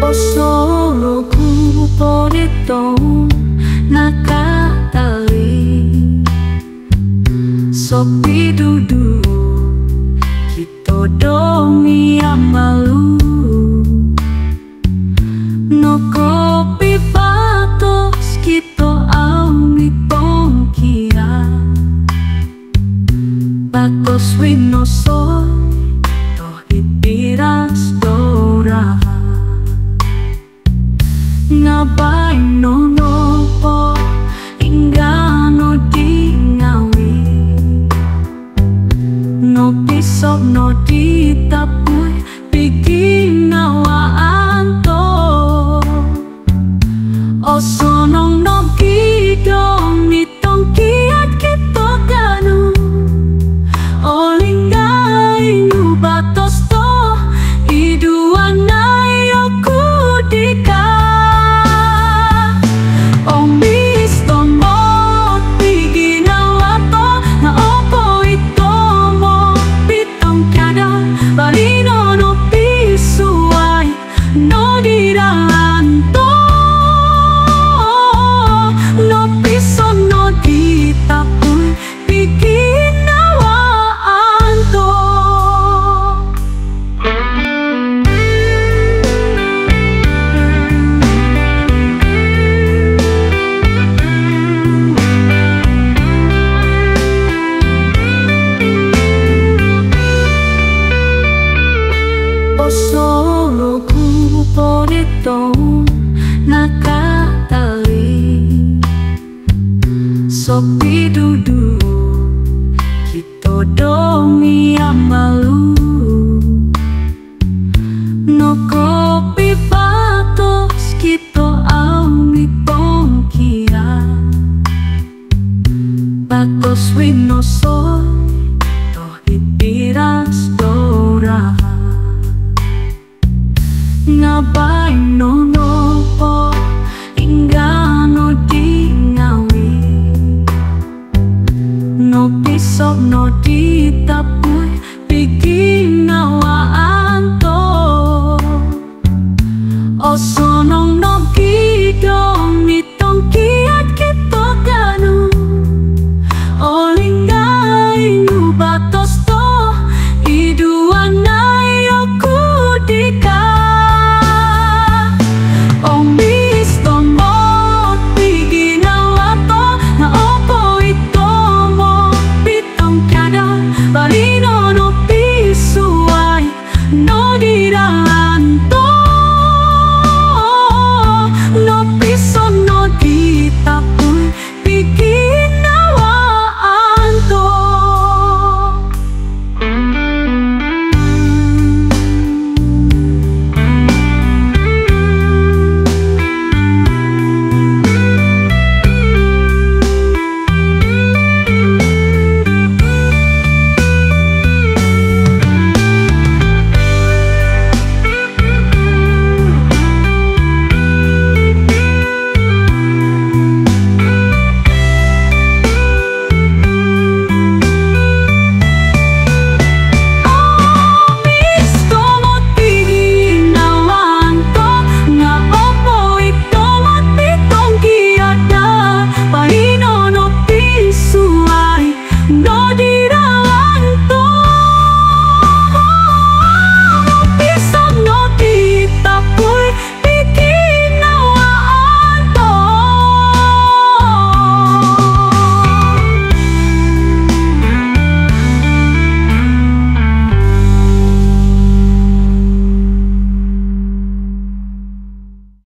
O solo cupo di ton nakatali sopi dudu kita domi amalu no kopi patos kita auni pongkia bakos winoso toh ipiras dora ngapain nopo ingano di ngawi no pisok no ditapui bikin nawaan to osonong no kidong nitong kiat kita ganu olingai nubatos to iduan ayoku dika solo cupo di ton nakatali sopi dudu kita domi amalu no kopi patos kita auni pongkia bakos winoso toh ipiras dora ngapain nopo ingano di ngawi no pisok no ditap